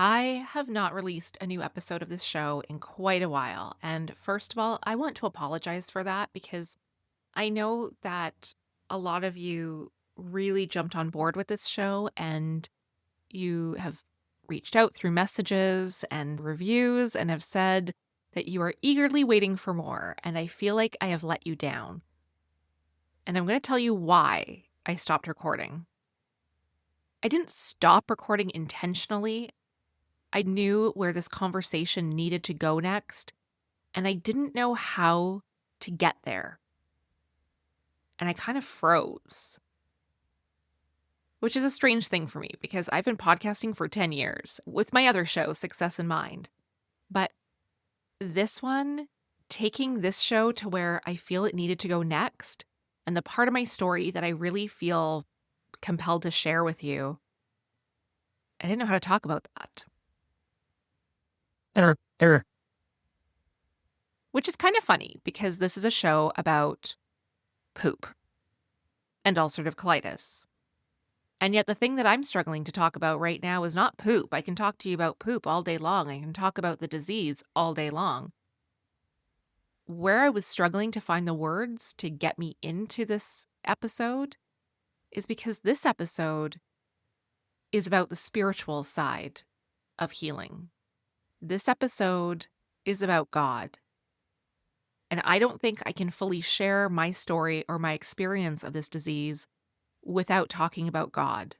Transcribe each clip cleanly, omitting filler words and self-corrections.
I have not released a new episode of this show in quite a while. And first of all, I want to apologize for that because I know that a lot of you really jumped on board with this show and you have reached out through messages and reviews and have said that you are eagerly waiting for more. And I feel like I have let you down. And I'm going to tell you why I stopped recording. I didn't stop recording intentionally. I knew where this conversation needed to go next, and I didn't know how to get there. And I kind of froze, which is a strange thing for me because I've been podcasting for 10 years with my other show, Success in Mind. But this one, taking this show to where I feel it needed to go next, and the part of my story that I really feel compelled to share with you, I didn't know how to talk about that. Error. Which is kind of funny because this is a show about poop and ulcerative colitis. And yet the thing that I'm struggling to talk about right now is not poop. I can talk to you about poop all day long. I can talk about the disease all day long. Where I was struggling to find the words to get me into this episode is because this episode is about the spiritual side of healing. This episode is about God. And I don't think I can fully share my story or my experience of this disease without talking about God.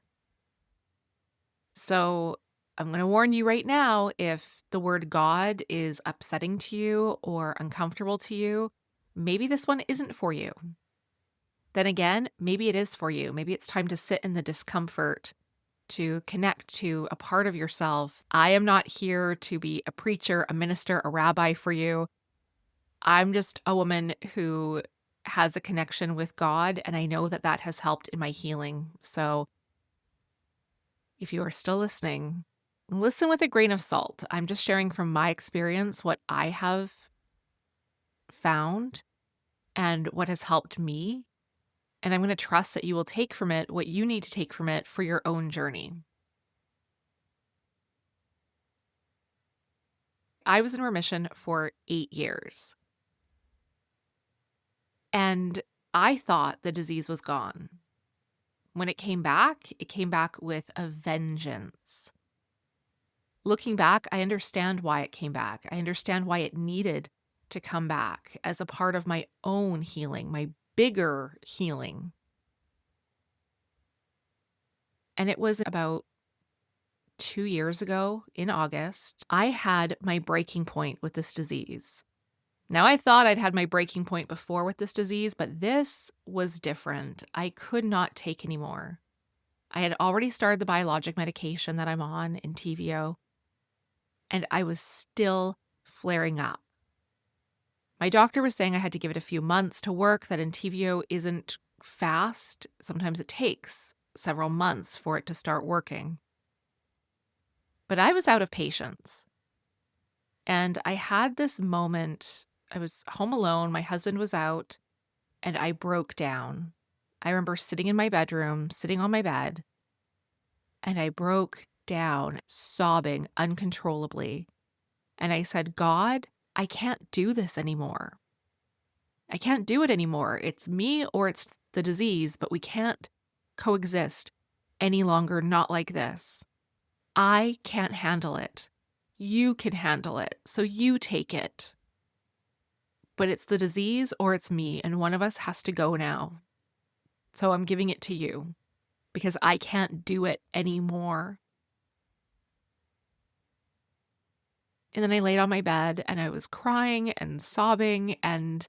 So I'm going to warn you right now, if the word God is upsetting to you or uncomfortable to you, maybe this one isn't for you. Then again, maybe it is for you. Maybe it's time to sit in the discomfort, to connect to a part of yourself. I am not here to be a preacher, a minister, a rabbi for you. I'm just a woman who has a connection with God, and I know that that has helped in my healing. So if you are still listening, listen with a grain of salt. I'm just sharing from my experience what I have found and what has helped me. And I'm going to trust that you will take from it what you need to take from it for your own journey. I was in remission for 8 years. And I thought the disease was gone. When it came back with a vengeance. Looking back, I understand why it came back. I understand why it needed to come back as a part of my own healing, my bigger healing. And it was about 2 years ago in August, I had my breaking point with this disease. Now, I thought I'd had my breaking point before with this disease, but this was different. I could not take anymore. I had already started the biologic medication that I'm on in TVO, and I was still flaring up. My doctor was saying I had to give it a few months to work, that Entyvio isn't fast. Sometimes it takes several months for it to start working. But I was out of patience. And I had this moment. I was home alone. My husband was out, and I broke down. I remember sitting in my bedroom, sitting on my bed, and I broke down, sobbing uncontrollably. And I said, God, I can't do this anymore. I can't do it anymore. It's me or it's the disease, but we can't coexist any longer, not like this. I can't handle it. You can handle it, so you take it. But it's the disease or it's me, and one of us has to go now. So I'm giving it to you because I can't do it anymore. And then I laid on my bed and I was crying and sobbing, and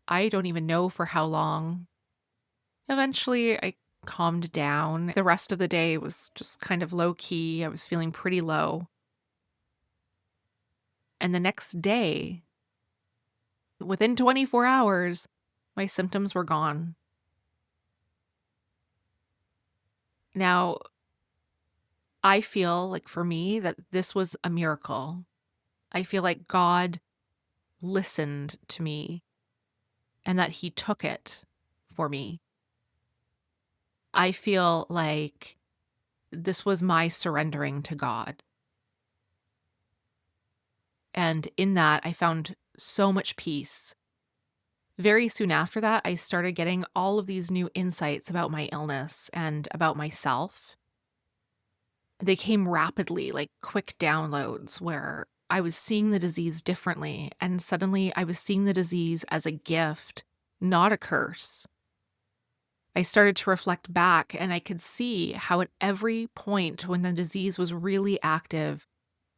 I don't even know for how long. Eventually, I calmed down. The rest of the day was just kind of low key. I was feeling pretty low. And the next day, within 24 hours, my symptoms were gone. Now, I feel like for me that this was a miracle. I feel like God listened to me and that He took it for me. I feel like this was my surrendering to God. And in that, I found so much peace. Very soon after that, I started getting all of these new insights about my illness and about myself. They came rapidly, like quick downloads where I was seeing the disease differently. And suddenly I was seeing the disease as a gift, not a curse. I started to reflect back and I could see how at every point when the disease was really active,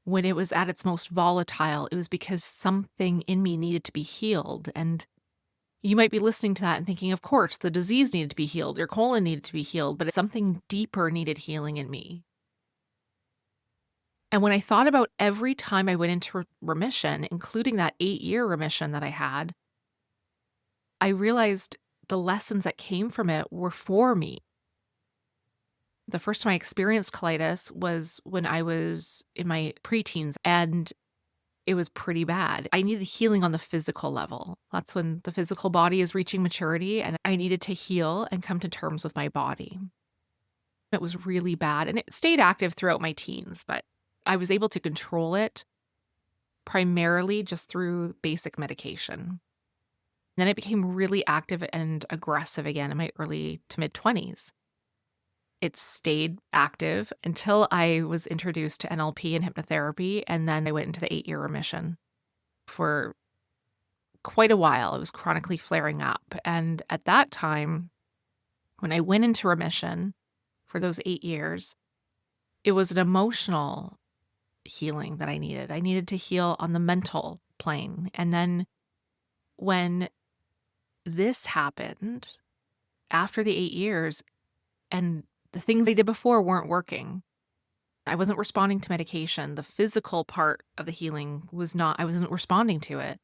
when it was at its most volatile, it was because something in me needed to be healed. And you might be listening to that and thinking, of course, the disease needed to be healed, your colon needed to be healed, but something deeper needed healing in me. And when I thought about every time I went into remission, including that 8-year remission that I had, I realized the lessons that came from it were for me. The first time I experienced colitis was when I was in my preteens, and it was pretty bad. I needed healing on the physical level. That's when the physical body is reaching maturity, and I needed to heal and come to terms with my body. It was really bad, and it stayed active throughout my teens, but I was able to control it primarily just through basic medication. Then it became really active and aggressive again in my early to mid 20s. It stayed active until I was introduced to NLP and hypnotherapy, and then I went into the 8-year remission. For quite a while, it was chronically flaring up. And at that time, when I went into remission for those 8 years, it was an emotional healing that I needed. I needed to heal on the mental plane. And then when this happened after the 8 years and the things I did before weren't working, I wasn't responding to medication. The physical part of the healing was not, I wasn't responding to it.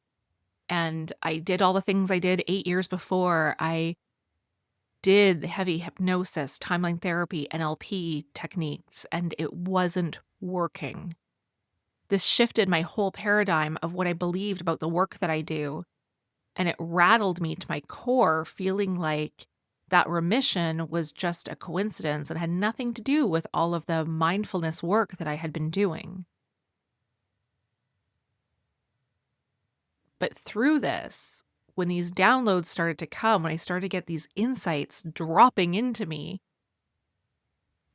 And I did all the things I did 8 years before. I did heavy hypnosis, timeline therapy, NLP techniques, and it wasn't working. This shifted my whole paradigm of what I believed about the work that I do. And it rattled me to my core, feeling like that remission was just a coincidence and had nothing to do with all of the mindfulness work that I had been doing. But through this, when these downloads started to come, when I started to get these insights dropping into me,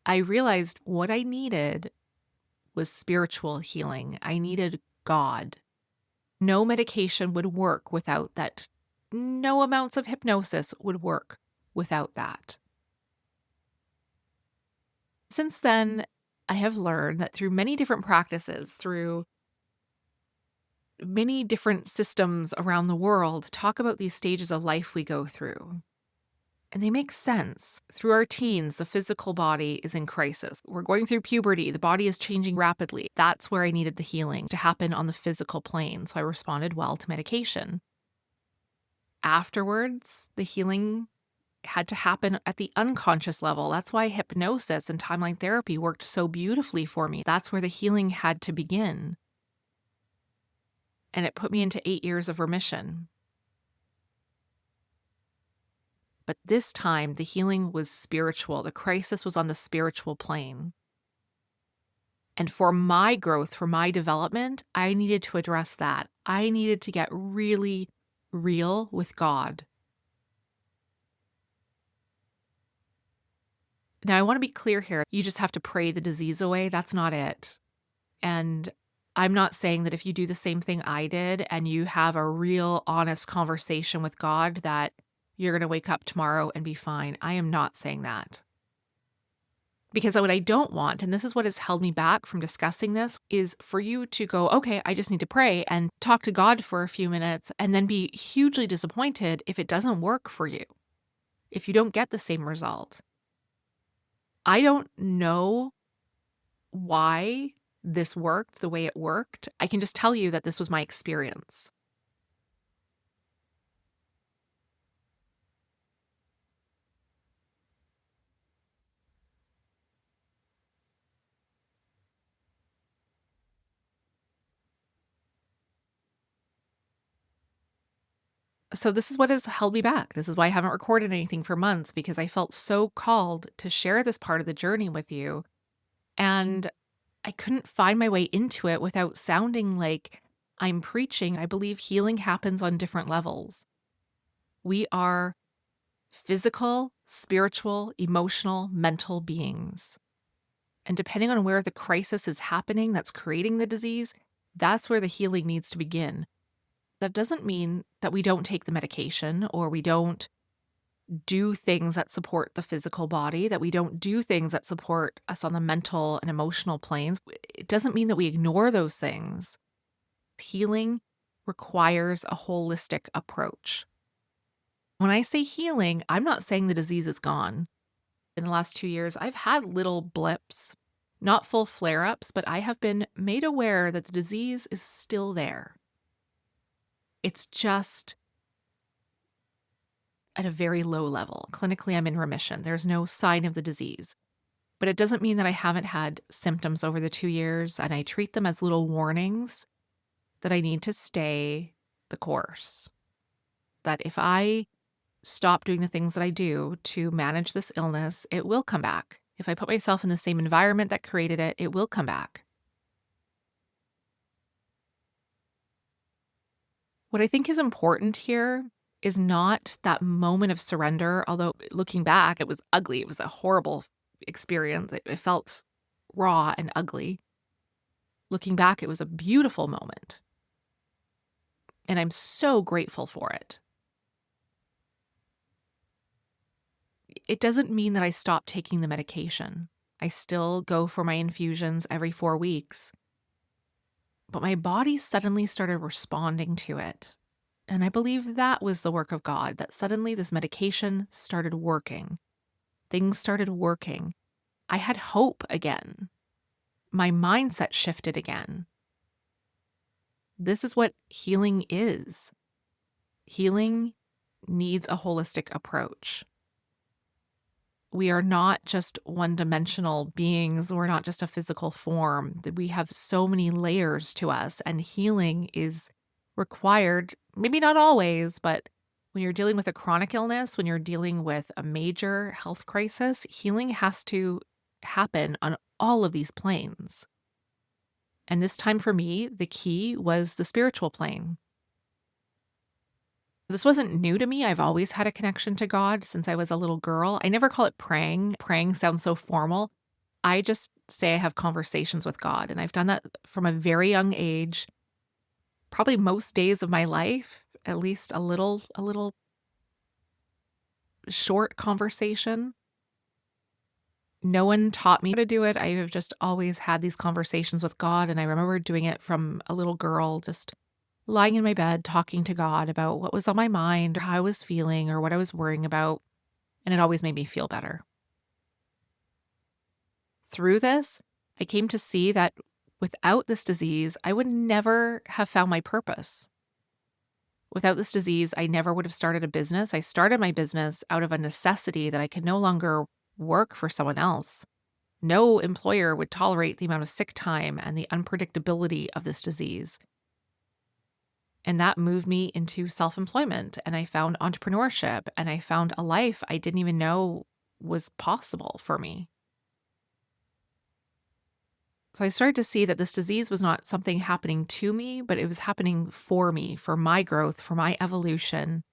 I realized what I needed was spiritual healing. I needed God. No medication would work without that. No amounts of hypnosis would work without that. Since then, I have learned that through many different practices, through many different systems around the world, talk about these stages of life we go through. And they make sense. Through our teens, the physical body is in crisis. We're going through puberty. The body is changing rapidly. That's where I needed the healing to happen on the physical plane. So I responded well to medication. Afterwards, the healing had to happen at the unconscious level. That's why hypnosis and timeline therapy worked so beautifully for me. That's where the healing had to begin. And it put me into 8 years of remission. But this time, the healing was spiritual. The crisis was on the spiritual plane. And for my growth, for my development, I needed to address that. I needed to get really real with God. Now, I want to be clear here. You just have to pray the disease away. That's not it. And I'm not saying that if you do the same thing I did and you have a real honest conversation with God that you're going to wake up tomorrow and be fine. I am not saying that. Because what I don't want, and this is what has held me back from discussing this, is for you to go, okay, I just need to pray and talk to God for a few minutes and then be hugely disappointed if it doesn't work for you, if you don't get the same result. I don't know why this worked the way it worked. I can just tell you that this was my experience. So this is what has held me back. This is why I haven't recorded anything for months, because I felt so called to share this part of the journey with you. And I couldn't find my way into it without sounding like I'm preaching, I believe healing happens on different levels. We are physical, spiritual, emotional, mental beings. And depending on where the crisis is happening that's creating the disease, that's where the healing needs to begin. That doesn't mean that we don't take the medication or we don't do things that support the physical body, that we don't do things that support us on the mental and emotional planes. It doesn't mean that we ignore those things. Healing requires a holistic approach. When I say healing, I'm not saying the disease is gone. In the last 2 years, I've had little blips, not full flare ups, but I have been made aware that the disease is still there. It's just at a very low level. Clinically, I'm in remission. There's no sign of the disease. But it doesn't mean that I haven't had symptoms over the 2 years, and I treat them as little warnings that I need to stay the course. That if I stop doing the things that I do to manage this illness, it will come back. If I put myself in the same environment that created it, it will come back. What I think is important here is not that moment of surrender, although looking back, it was ugly. It was a horrible experience. It felt raw and ugly. Looking back, it was a beautiful moment. And I'm so grateful for it. It doesn't mean that I stopped taking the medication. I still go for my infusions every 4 weeks. But my body suddenly started responding to it. And I believe that was the work of God, that suddenly this medication started working. Things started working. I had hope again. My mindset shifted again. This is what healing is. Healing needs a holistic approach. We are not just one-dimensional beings. We're not just a physical form. We have so many layers to us, and healing is required, maybe not always, but when you're dealing with a chronic illness, when you're dealing with a major health crisis, healing has to happen on all of these planes. And this time for me, the key was the spiritual plane. This wasn't new to me. I've always had a connection to God since I was a little girl. I never call it praying. Praying sounds so formal. I just say I have conversations with God, and I've done that from a very young age. Probably most days of my life, at least a little short conversation. No one taught me how to do it. I have just always had these conversations with God, and I remember doing it from a little girl, just lying in my bed talking to God about what was on my mind, or how I was feeling, or what I was worrying about, and it always made me feel better. Through this, I came to see that without this disease, I would never have found my purpose. Without this disease, I never would have started a business. I started my business out of a necessity that I could no longer work for someone else. No employer would tolerate the amount of sick time and the unpredictability of this disease. And that moved me into self-employment, and I found entrepreneurship, and I found a life I didn't even know was possible for me. So I started to see that this disease was not something happening to me, but it was happening for me, for my growth, for my evolution.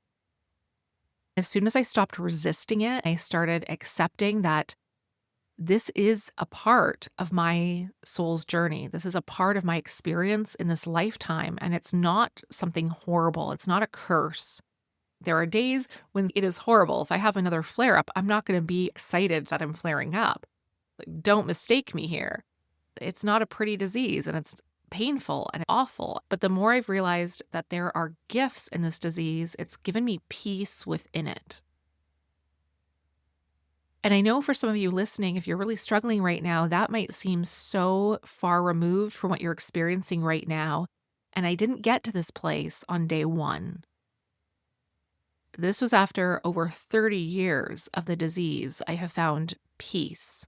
As soon as I stopped resisting it, I started accepting that this is a part of my soul's journey. This is a part of my experience in this lifetime, and it's not something horrible. It's not a curse. There are days when it is horrible. If I have another flare up, I'm not going to be excited that I'm flaring up. Like, don't mistake me here. It's not a pretty disease, and it's painful and awful. But the more I've realized that there are gifts in this disease, it's given me peace within it. And I know for some of you listening, if you're really struggling right now, that might seem so far removed from what you're experiencing right now. And I didn't get to this place on day one. This was after over 30 years of the disease. I have found peace.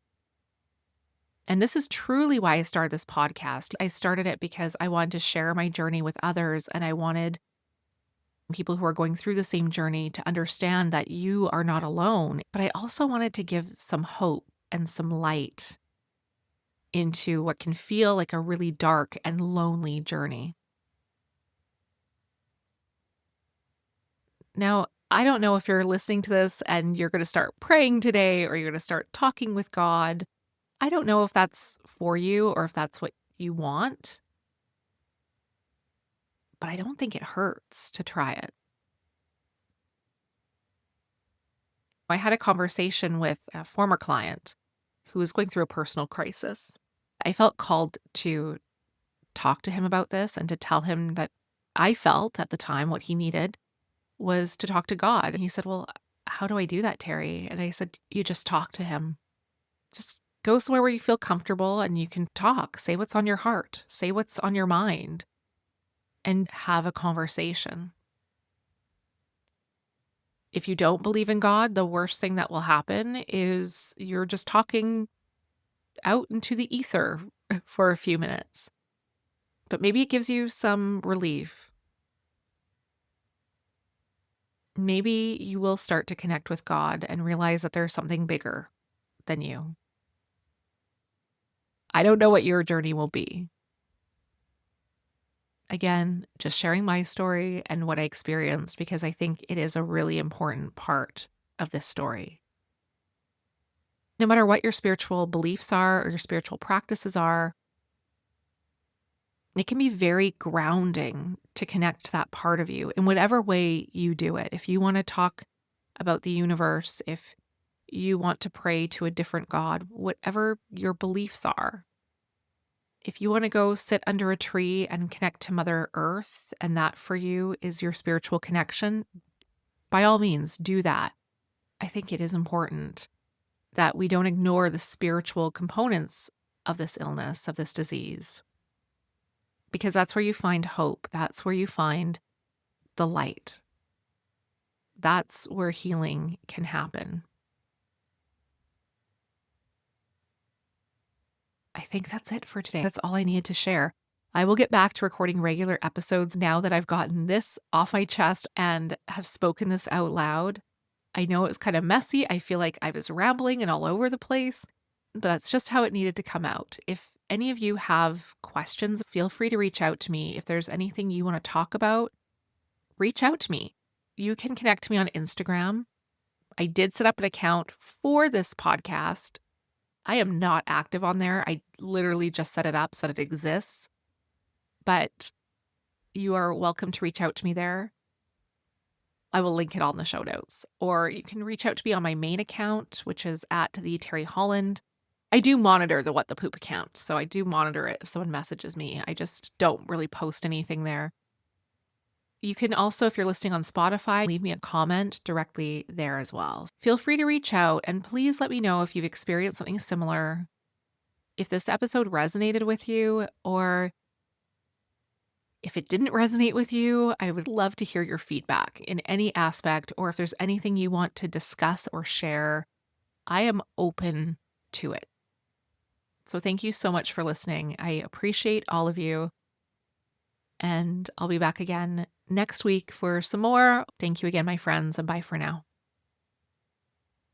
And this is truly why I started this podcast. I started it because I wanted to share my journey with others, and I wanted people who are going through the same journey to understand that you are not alone. But I also wanted to give some hope and some light into what can feel like a really dark and lonely journey. Now, I don't know if you're listening to this and you're going to start praying today or you're going to start talking with God. I don't know if that's for you or if that's what you want, but I don't think it hurts to try it. I had a conversation with a former client who was going through a personal crisis. I felt called to talk to him about this and to tell him that I felt at the time what he needed was to talk to God. And he said, "Well, how do I do that, Teri?" And I said, "You just talk to him. Just go somewhere where you feel comfortable and you can talk. Say what's on your heart, say what's on your mind, and have a conversation." If you don't believe in God, the worst thing that will happen is you're just talking out into the ether for a few minutes. But maybe it gives you some relief. Maybe you will start to connect with God and realize that there's something bigger than you. I don't know what your journey will be. Again, just sharing my story and what I experienced because I think it is a really important part of this story. No matter what your spiritual beliefs are or your spiritual practices are, it can be very grounding to connect to that part of you in whatever way you do it. If you want to talk about the universe, if you want to pray to a different God, whatever your beliefs are, if you want to go sit under a tree and connect to Mother Earth, and that for you is your spiritual connection, by all means, do that. I think it is important that we don't ignore the spiritual components of this illness, of this disease, because that's where you find hope. That's where you find the light. That's where healing can happen. I think that's it for today. That's all I needed to share. I will get back to recording regular episodes now that I've gotten this off my chest and have spoken this out loud. I know it was kind of messy. I feel like I was rambling and all over the place, but that's just how it needed to come out. If any of you have questions, feel free to reach out to me. If there's anything you want to talk about, reach out to me. You can connect to me on Instagram. I did set up an account for this podcast. I am not active on there. I literally just set it up so that it exists. But you are welcome to reach out to me there. I will link it all in the show notes. Or you can reach out to me on my main account, which is at the Teri Holland. I do monitor the What the Poop account, so I do monitor it if someone messages me. I just don't really post anything there. You can also, if you're listening on Spotify, leave me a comment directly there as well. Feel free to reach out and please let me know if you've experienced something similar, if this episode resonated with you, or if it didn't resonate with you. I would love to hear your feedback in any aspect, or if there's anything you want to discuss or share. I am open to it. So thank you so much for listening. I appreciate all of you. And I'll be back again next week for some more. Thank you again, my friends, and bye for now.